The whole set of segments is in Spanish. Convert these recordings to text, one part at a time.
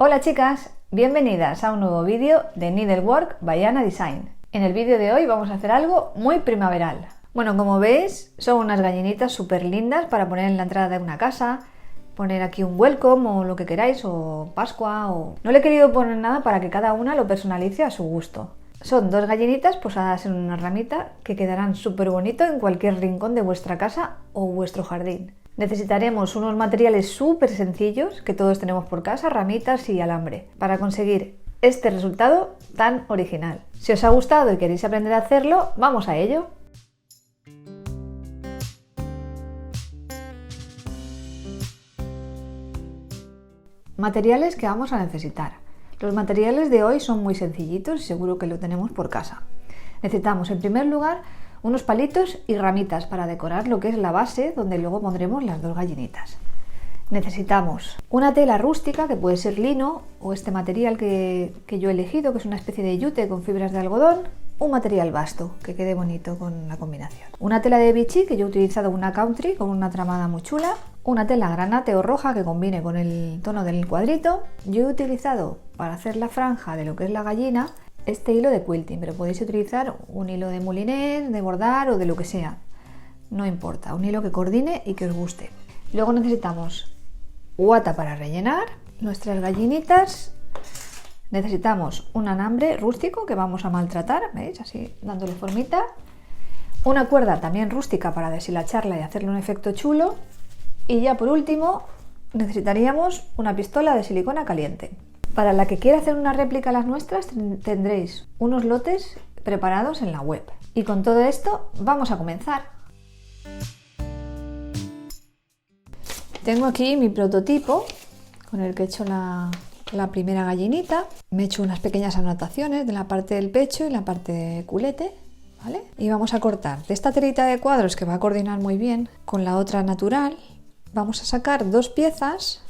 Hola chicas, bienvenidas a un nuevo vídeo de Needlework by Anna Design. En el vídeo de hoy vamos a hacer algo muy primaveral. Bueno, como veis, son unas gallinitas súper lindas para poner en la entrada de una casa, poner aquí un welcome o lo que queráis, o Pascua, o... No le he querido poner nada para que cada una lo personalice a su gusto. Son dos gallinitas posadas en una ramita que quedarán súper bonito en cualquier rincón de vuestra casa o vuestro jardín. Necesitaremos unos materiales súper sencillos que todos tenemos por casa, ramitas y alambre, para conseguir este resultado tan original. Si os ha gustado y queréis aprender a hacerlo, ¡vamos a ello! Materiales que vamos a necesitar. Los materiales de hoy son muy sencillitos y seguro que lo tenemos por casa. Necesitamos en primer lugar unos palitos y ramitas para decorar lo que es la base donde luego pondremos las dos gallinitas. Necesitamos una tela rústica que puede ser lino o este material que yo he elegido, que es una especie de yute con fibras de algodón, un material vasto que quede bonito con la combinación. Una tela de bichí que yo he utilizado una country con una tramada muy chula, una tela granate o roja que combine con el tono del cuadrito. Yo he utilizado para hacer la franja de lo que es la gallina este hilo de quilting, pero podéis utilizar un hilo de moulinet, de bordar o de lo que sea, no importa, un hilo que coordine y que os guste. Luego necesitamos guata para rellenar nuestras gallinitas, necesitamos un alambre rústico que vamos a maltratar, ¿veis? Así dándole formita, una cuerda también rústica para deshilacharla y hacerle un efecto chulo, y ya por último necesitaríamos una pistola de silicona caliente. Para la que quiera hacer una réplica a las nuestras tendréis unos lotes preparados en la web. Y con todo esto vamos a comenzar. Tengo aquí mi prototipo con el que he hecho la primera gallinita. Me he hecho unas pequeñas anotaciones de la parte del pecho y la parte de culete, ¿vale? Y vamos a cortar de esta telita de cuadros que va a coordinar muy bien con la otra natural. Vamos a sacar dos piezas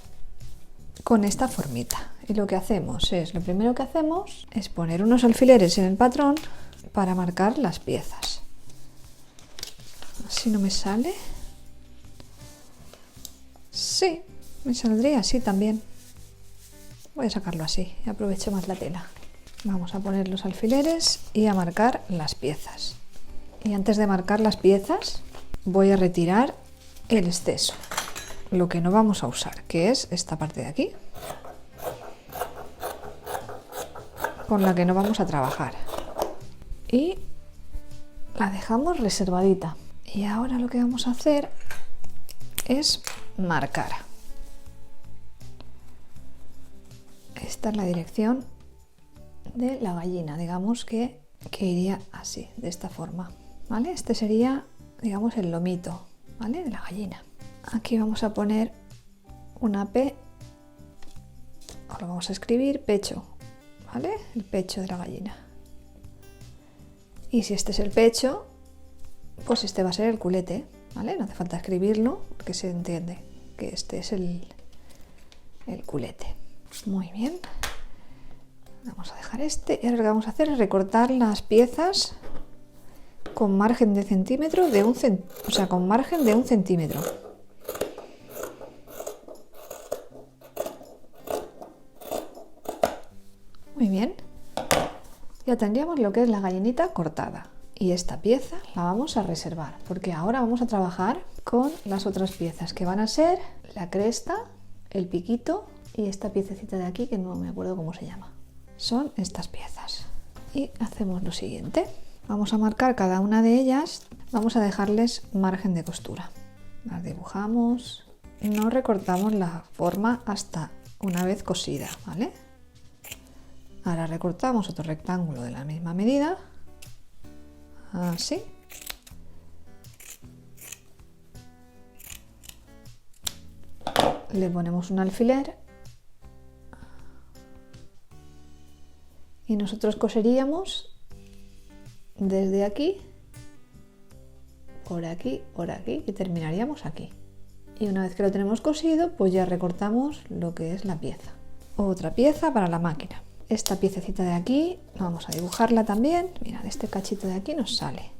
con esta formita. Y lo primero que hacemos es poner unos alfileres en el patrón para marcar las piezas. Así no me sale. Sí, me saldría así también. Voy a sacarlo así y aprovecho más la tela. Vamos a poner los alfileres y a marcar las piezas. Y antes de marcar las piezas voy a retirar el exceso, lo que no vamos a usar, que es esta parte de aquí, con la que no vamos a trabajar, y la dejamos reservadita. Y ahora lo que vamos a hacer es marcar. Esta es la dirección de la gallina, digamos que iría así, de esta forma, ¿vale? Este sería, digamos, el lomito, ¿vale?, de la gallina. Aquí vamos a poner una P, o lo vamos a escribir pecho, ¿vale? El pecho de la gallina. Y si este es el pecho, pues este va a ser el culete, ¿vale? No hace falta escribirlo porque se entiende que este es el culete. Muy bien. Vamos a dejar este y ahora lo que vamos a hacer es recortar las piezas con margen de centímetro con margen de 1 centímetro. Muy bien, ya tendríamos lo que es la gallinita cortada y esta pieza la vamos a reservar porque ahora vamos a trabajar con las otras piezas que van a ser la cresta, el piquito y esta piececita de aquí que no me acuerdo cómo se llama. Son estas piezas y hacemos lo siguiente, vamos a marcar cada una de ellas, vamos a dejarles margen de costura, las dibujamos, no recortamos la forma hasta una vez cosida, ¿vale? Ahora recortamos otro rectángulo de la misma medida, así. Le ponemos un alfiler y nosotros coseríamos desde aquí, por aquí y terminaríamos aquí. Y una vez que lo tenemos cosido, pues ya recortamos lo que es la pieza. Otra pieza para la máquina. Esta piececita de aquí vamos a dibujarla también. Mirad, este cachito de aquí nos sale.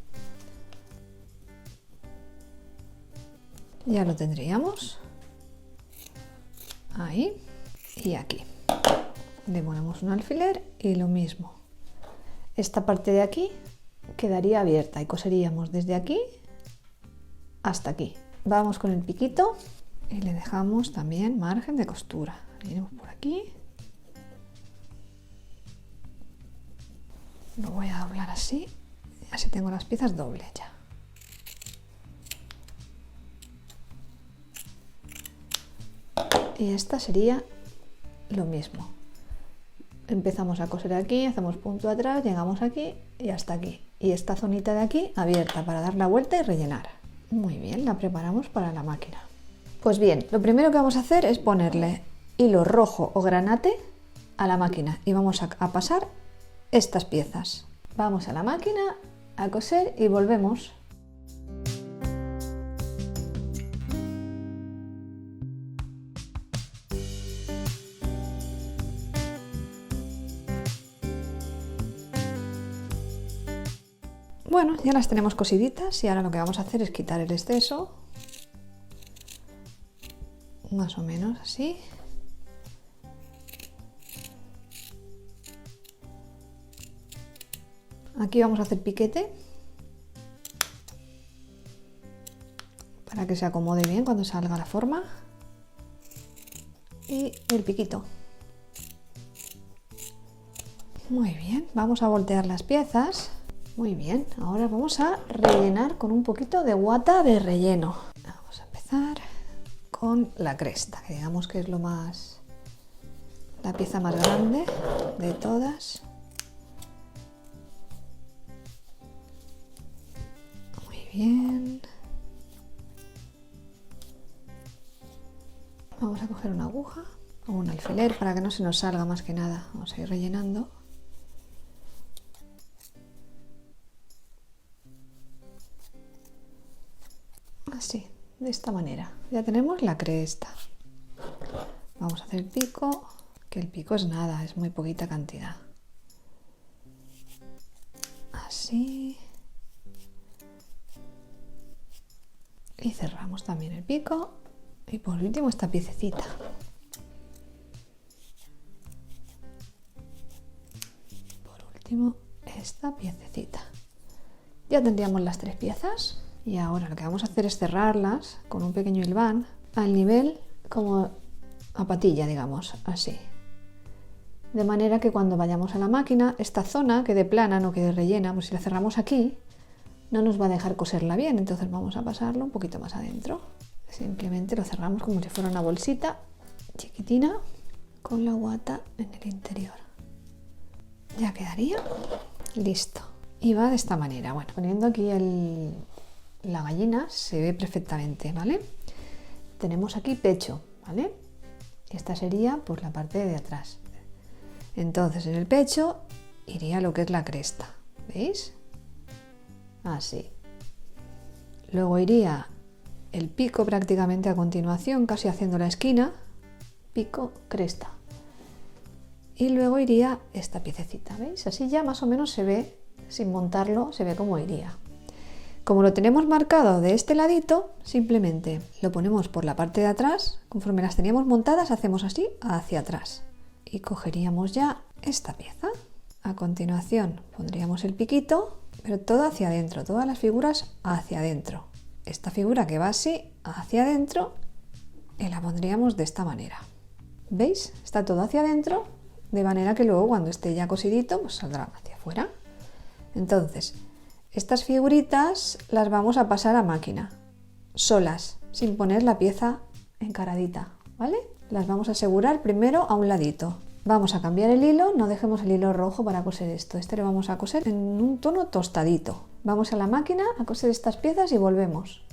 Ya lo tendríamos. Ahí y aquí. le ponemos un alfiler y lo mismo. Esta parte de aquí quedaría abierta y coseríamos desde aquí hasta aquí. Vamos con el piquito y le dejamos también margen de costura. Venimos por aquí. Lo voy a doblar así, así tengo las piezas dobles ya. Y esta sería lo mismo. Empezamos a coser aquí, hacemos punto atrás, llegamos aquí y hasta aquí. Y esta zonita de aquí abierta para dar la vuelta y rellenar. Muy bien, la preparamos para la máquina. Pues bien, lo primero que vamos a hacer es ponerle hilo rojo o granate a la máquina y vamos a pasar estas piezas. Vamos a la máquina a coser y volvemos. Bueno, ya las tenemos cosiditas y ahora lo que vamos a hacer es quitar el exceso, más o menos así. Aquí vamos a hacer piquete para que se acomode bien cuando salga la forma y el piquito. Muy bien, vamos a voltear las piezas. Muy bien, ahora vamos a rellenar con un poquito de guata de relleno. Vamos a empezar con la cresta, que digamos que es la pieza más grande de todas. Muy bien. Vamos a coger una aguja o un alfiler para que no se nos salga más que nada. Vamos a ir rellenando. Así, de esta manera. Ya tenemos la cresta. Vamos a hacer el pico, que el pico es nada, es muy poquita cantidad. Así. Y cerramos también el pico. Y por último esta piececita. Por último esta piececita. Ya tendríamos las tres piezas. Y ahora lo que vamos a hacer es cerrarlas con un pequeño hilván al nivel como a patilla, digamos, así. De manera que cuando vayamos a la máquina, esta zona quede plana, no quede rellena, pues si la cerramos aquí, no nos va a dejar coserla bien, entonces vamos a pasarlo un poquito más adentro. Simplemente lo cerramos como si fuera una bolsita chiquitina con la guata en el interior. Ya quedaría listo. Y va de esta manera. Bueno, poniendo aquí la gallina se ve perfectamente, ¿vale? Tenemos aquí pecho, ¿vale? Esta sería por la parte de atrás. Entonces en el pecho iría lo que es la cresta, ¿veis? Así. Luego iría el pico prácticamente a continuación, casi haciendo la esquina, pico, cresta. Y luego iría esta piececita, ¿veis? Así ya más o menos se ve, sin montarlo, se ve cómo iría. Como lo tenemos marcado de este ladito, simplemente lo ponemos por la parte de atrás, conforme las teníamos montadas hacemos así hacia atrás y cogeríamos ya esta pieza. A continuación pondríamos el piquito, pero todo hacia adentro, todas las figuras hacia adentro. Esta figura que va así hacia adentro y la pondríamos de esta manera. ¿Veis? Está todo hacia adentro, de manera que luego cuando esté ya cosidito pues saldrá hacia afuera. Entonces, estas figuritas las vamos a pasar a máquina, solas, sin poner la pieza encaradita, ¿vale? Las vamos a asegurar primero a un ladito. Vamos a cambiar el hilo, no dejemos el hilo rojo para coser esto. Este lo vamos a coser en un tono tostadito. Vamos a la máquina a coser estas piezas y volvemos.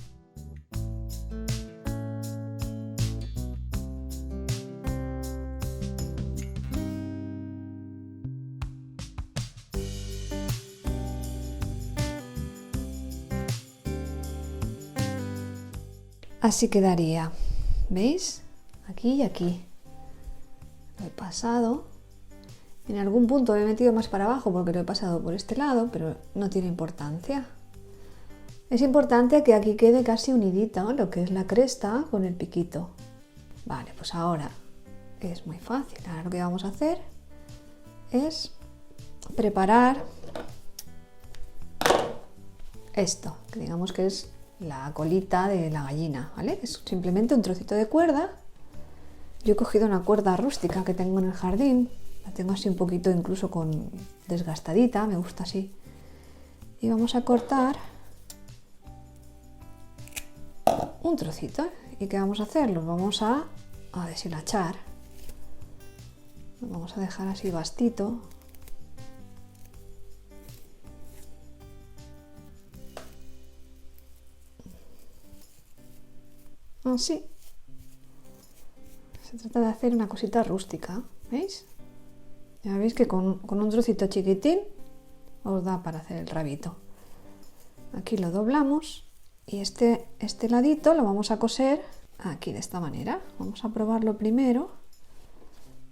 Así quedaría, ¿veis? Aquí y aquí. Lo he pasado. En algún punto he metido más para abajo porque lo he pasado por este lado, pero no tiene importancia. Es importante que aquí quede casi unidita, ¿no? Lo que es la cresta con el piquito. Vale, pues ahora es muy fácil. Ahora lo que vamos a hacer es preparar esto, que digamos que es la colita de la gallina, ¿vale? Es simplemente un trocito de cuerda. Yo he cogido una cuerda rústica que tengo en el jardín, la tengo así un poquito incluso con desgastadita, me gusta así. Y vamos a cortar un trocito. ¿Y qué vamos a hacer? Los vamos a deshilachar. Lo vamos a dejar así bastito. Así. Se trata de hacer una cosita rústica, ¿veis? Ya veis que con un trocito chiquitín os da para hacer el rabito. Aquí lo doblamos y este ladito lo vamos a coser aquí de esta manera. Vamos a probarlo primero.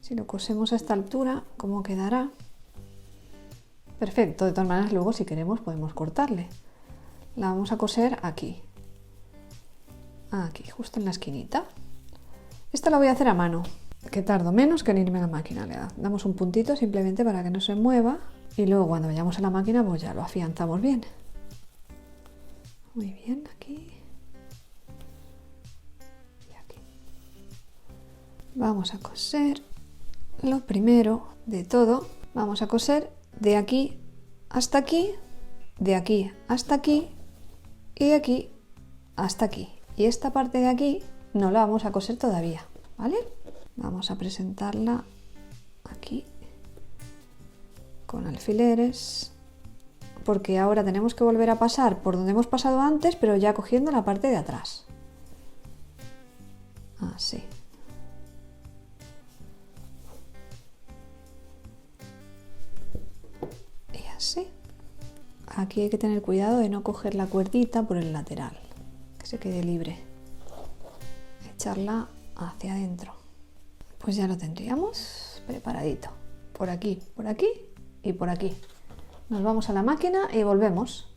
Si lo cosemos a esta altura, ¿cómo quedará? Perfecto, de todas maneras luego si queremos podemos cortarle. La vamos a coser aquí. Aquí, justo en la esquinita. Esta la voy a hacer a mano, que tardo menos que en irme a la máquina. Le damos un puntito simplemente para que no se mueva y luego cuando vayamos a la máquina pues ya lo afianzamos bien. Muy bien, aquí y aquí. Vamos a coser lo primero de todo. Vamos a coser de aquí hasta aquí, de aquí hasta aquí y de aquí hasta aquí. Y esta parte de aquí no la vamos a coser todavía, ¿vale? Vamos a presentarla aquí con alfileres, porque ahora tenemos que volver a pasar por donde hemos pasado antes, pero ya cogiendo la parte de atrás. Así. Y así. Aquí hay que tener cuidado de no coger la cuerdita por el lateral, que se quede libre. Echarla hacia adentro. Pues ya lo tendríamos preparadito. Por aquí y por aquí. Nos vamos a la máquina y volvemos.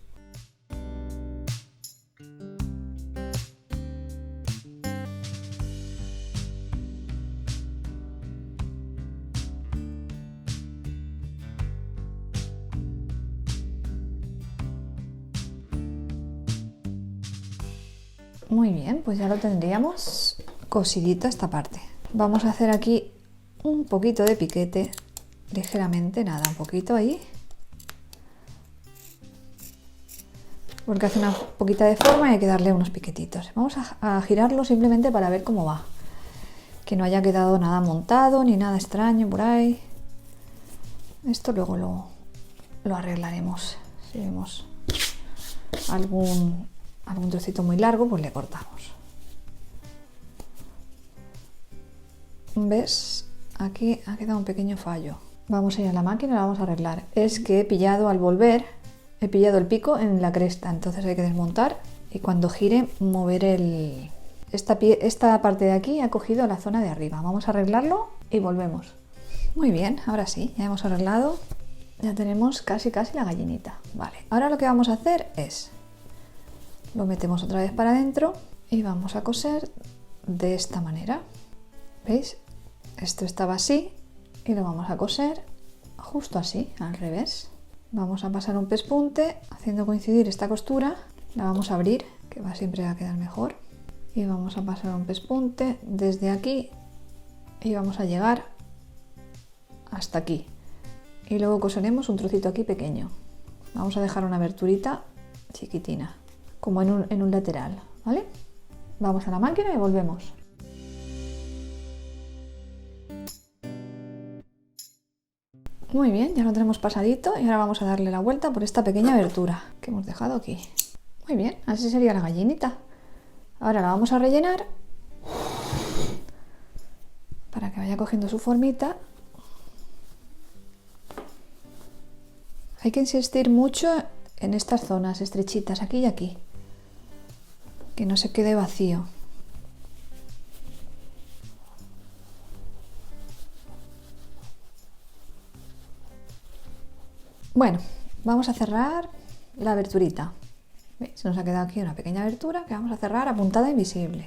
Muy bien, pues ya lo tendríamos cosidito esta parte. Vamos a hacer aquí un poquito de piquete, ligeramente, nada, un poquito ahí. Porque hace una poquita de forma y hay que darle unos piquetitos. Vamos a girarlo simplemente para ver cómo va. Que no haya quedado nada montado ni nada extraño por ahí. Esto luego lo arreglaremos. Si vemos algún trocito muy largo, pues le cortamos. ¿Ves? Aquí ha quedado un pequeño fallo. Vamos a ir a la máquina y la vamos a arreglar. Es que he pillado al volver, he pillado el pico en la cresta, entonces hay que desmontar y cuando gire mover esta parte de aquí ha cogido la zona de arriba. Vamos a arreglarlo y volvemos. Muy bien, ahora sí, ya hemos arreglado. Ya tenemos casi la gallinita. Vale, ahora lo que vamos a hacer es lo metemos otra vez para adentro y vamos a coser de esta manera. ¿Veis? Esto estaba así y lo vamos a coser justo así, al revés. Vamos a pasar un pespunte haciendo coincidir esta costura. La vamos a abrir, que va siempre a quedar mejor. Y vamos a pasar un pespunte desde aquí y vamos a llegar hasta aquí. Y luego coseremos un trocito aquí pequeño. Vamos a dejar una aberturita chiquitina, como en un lateral, ¿vale? Vamos a la máquina y volvemos. Muy bien, ya lo tenemos pasadito y ahora vamos a darle la vuelta por esta pequeña abertura que hemos dejado aquí. Muy bien, así sería la gallinita. Ahora la vamos a rellenar para que vaya cogiendo su formita. Hay que insistir mucho en estas zonas estrechitas, aquí y aquí, que no se quede vacío. Bueno, vamos a cerrar la aberturita. ¿Veis? Se nos ha quedado aquí una pequeña abertura que vamos a cerrar a puntada invisible.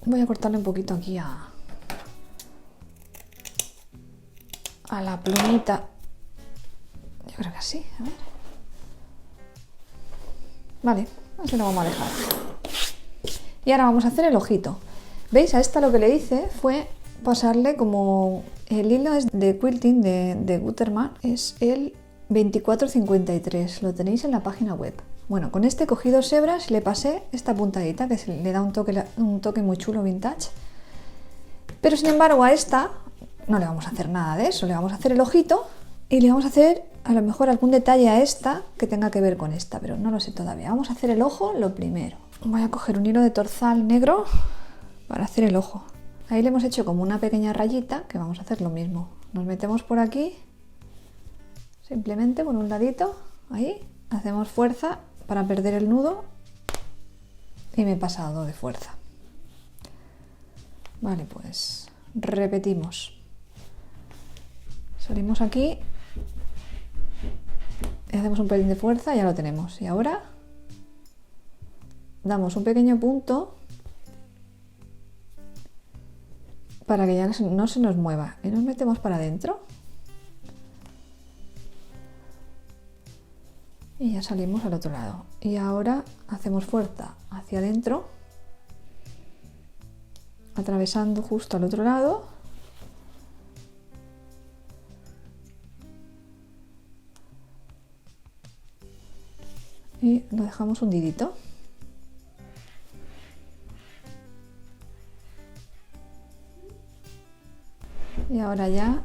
Voy a cortarle un poquito aquí a la plumita. Yo creo que así, a ver. Vale, así lo vamos a dejar. Y ahora vamos a hacer el ojito. ¿Veis? A esta lo que le hice fue pasarle como... El hilo es de quilting de Gutermann, es el 2453, lo tenéis en la página web. Bueno, con este he cogido hebras y le pasé esta puntadita que le da un toque muy chulo vintage. Pero sin embargo a esta no le vamos a hacer nada de eso, le vamos a hacer el ojito y le vamos a hacer a lo mejor algún detalle a esta que tenga que ver con esta, pero no lo sé todavía. Vamos a hacer el ojo lo primero. Voy a coger un hilo de torzal negro para hacer el ojo. Ahí le hemos hecho como una pequeña rayita que vamos a hacer lo mismo. Nos metemos por aquí, simplemente por un ladito, ahí, hacemos fuerza para perder el nudo y me he pasado de fuerza. Vale, pues repetimos. Salimos aquí y hacemos un pelín de fuerza y ya lo tenemos. Y ahora damos un pequeño punto para que ya no se nos mueva y nos metemos para adentro y ya salimos al otro lado. Y ahora hacemos fuerza hacia adentro, atravesando justo al otro lado y lo dejamos hundidito. Y ahora ya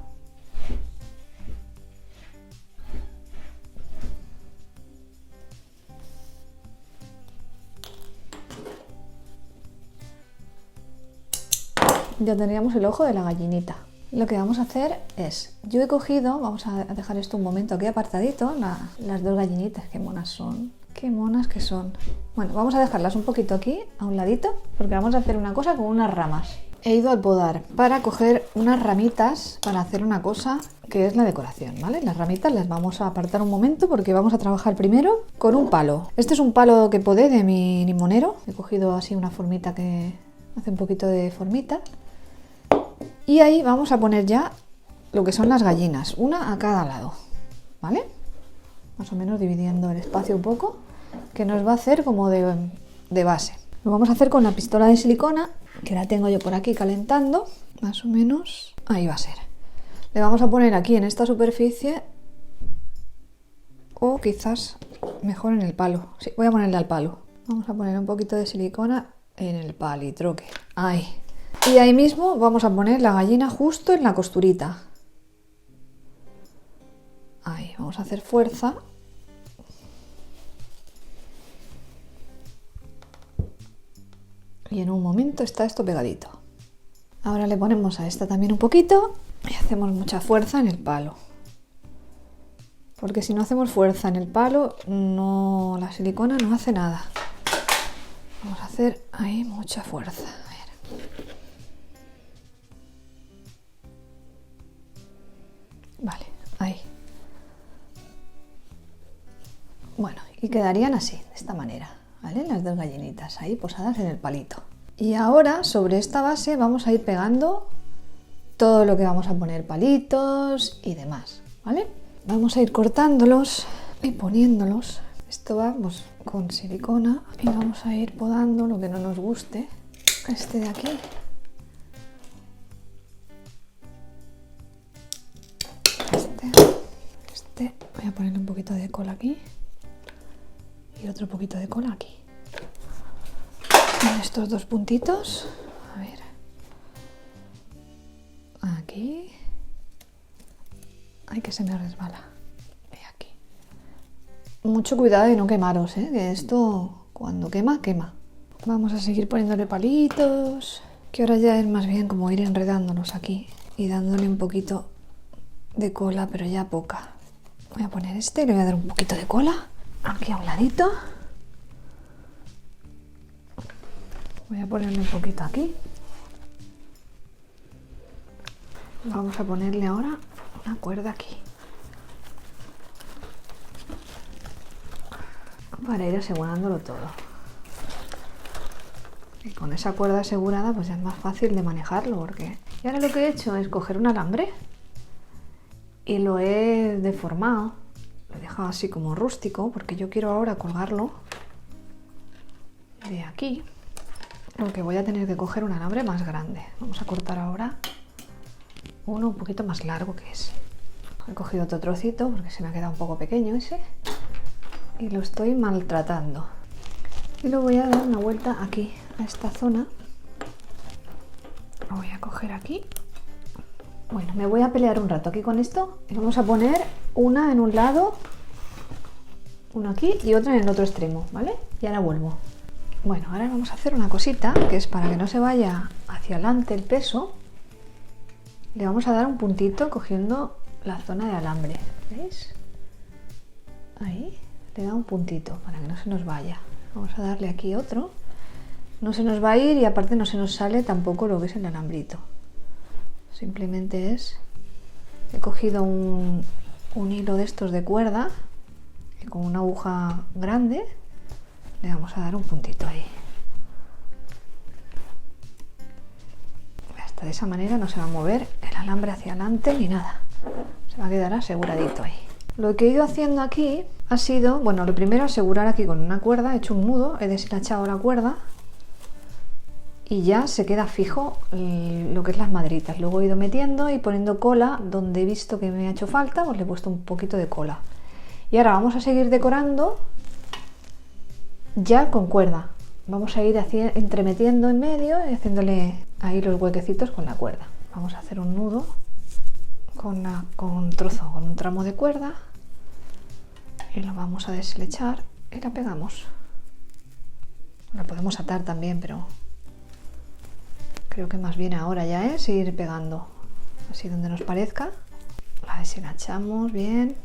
tendríamos el ojo de la gallinita. Lo que vamos a hacer es, yo he cogido, vamos a dejar esto un momento aquí apartadito, las dos gallinitas, qué monas son, qué monas que son. Bueno, vamos a dejarlas un poquito aquí, a un ladito, porque vamos a hacer una cosa con unas ramas. He ido al podar para coger unas ramitas para hacer una cosa que es la decoración, ¿vale? Las ramitas las vamos a apartar un momento porque vamos a trabajar primero con un palo. Este es un palo que podé de mi limonero. He cogido así una formita que hace un poquito de formita. Y ahí vamos a poner ya lo que son las gallinas, una a cada lado, ¿vale? Más o menos dividiendo el espacio un poco, que nos va a hacer como de base. Lo vamos a hacer con la pistola de silicona, que la tengo yo por aquí calentando, más o menos, ahí va a ser. Le vamos a poner aquí en esta superficie, o quizás mejor en el palo. Sí, voy a ponerle al palo. Vamos a poner un poquito de silicona en el palitroque, ahí. Y ahí mismo vamos a poner la gallina justo en la costurita. Ahí, vamos a hacer fuerza. Y en un momento está esto pegadito. Ahora le ponemos a esta también un poquito y hacemos mucha fuerza en el palo. Porque si no hacemos fuerza en el palo, no, la silicona no hace nada. Vamos a hacer ahí mucha fuerza. A ver. Vale, ahí. Bueno, y quedarían así, de esta manera. ¿Vale? Las dos gallinitas ahí posadas en el palito. Y ahora sobre esta base vamos a ir pegando todo lo que vamos a poner, palitos y demás, ¿vale? Vamos a ir cortándolos y poniéndolos. Esto va pues, con silicona y vamos a ir podando lo que no nos guste. Este de aquí. Este. Voy a ponerle un poquito de cola aquí. Y otro poquito de cola aquí. En estos dos puntitos, a ver, aquí, ay que se me resbala, y aquí. Mucho cuidado de no quemaros, que esto cuando quema, quema. Vamos a seguir poniéndole palitos, que ahora ya es más bien como ir enredándolos aquí y dándole un poquito de cola, pero ya poca. Voy a poner este y le voy a dar un poquito de cola. Aquí a un ladito. Voy a ponerle un poquito aquí. Vamos a ponerle ahora una cuerda aquí. Para ir asegurándolo todo. Y con esa cuerda asegurada pues ya es más fácil de manejarlo, porque... Y ahora lo que he hecho es coger un alambre y lo he deformado, lo he dejado así como rústico, porque yo quiero ahora colgarlo de aquí, porque voy a tener que coger un alambre más grande. Vamos a cortar ahora uno un poquito más largo que ese. He cogido otro trocito porque se me ha quedado un poco pequeño ese y lo estoy maltratando. Y lo voy a dar una vuelta aquí, a esta zona. Lo voy a coger aquí. Bueno, me voy a pelear un rato aquí con esto y vamos a poner una en un lado, una aquí y otra en el otro extremo, ¿vale? Y ahora vuelvo. Bueno, ahora vamos a hacer una cosita que es para que no se vaya hacia adelante el peso. Le vamos a dar un puntito cogiendo la zona de alambre, ¿veis? Ahí, le da un puntito para que no se nos vaya. Vamos a darle aquí otro. No se nos va a ir y aparte no se nos sale tampoco lo que es el alambrito. Simplemente es... He cogido un hilo de estos de cuerda y con una aguja grande le vamos a dar un puntito ahí. Hasta de esa manera no se va a mover el alambre hacia adelante ni nada. Se va a quedar aseguradito ahí. Lo que he ido haciendo aquí ha sido, bueno, lo primero asegurar aquí con una cuerda, he hecho un nudo, he deshilachado la cuerda y ya se queda fijo lo que es las maderitas. Luego he ido metiendo y poniendo cola donde he visto que me ha hecho falta, pues le he puesto un poquito de cola. Y ahora vamos a seguir decorando ya con cuerda. Vamos a ir entremetiendo en medio y haciéndole ahí los huequecitos con la cuerda. Vamos a hacer un nudo con un tramo de cuerda y lo vamos a deshilachar y la pegamos. La podemos atar también, pero creo que más bien ahora ya es ir pegando así donde nos parezca. La deshilachamos bien.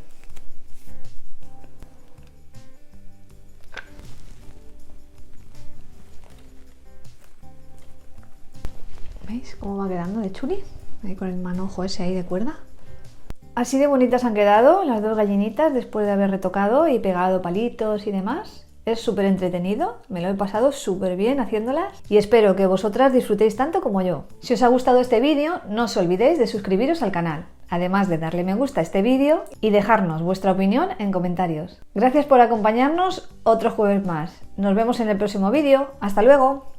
¿Veis cómo va quedando de chuli? Ahí con el manojo ese ahí de cuerda. Así de bonitas han quedado las dos gallinitas después de haber retocado y pegado palitos y demás. Es súper entretenido, me lo he pasado súper bien haciéndolas y espero que vosotras disfrutéis tanto como yo. Si os ha gustado este vídeo, no os olvidéis de suscribiros al canal, además de darle me gusta a este vídeo y dejarnos vuestra opinión en comentarios. Gracias por acompañarnos otro jueves más. Nos vemos en el próximo vídeo. ¡Hasta luego!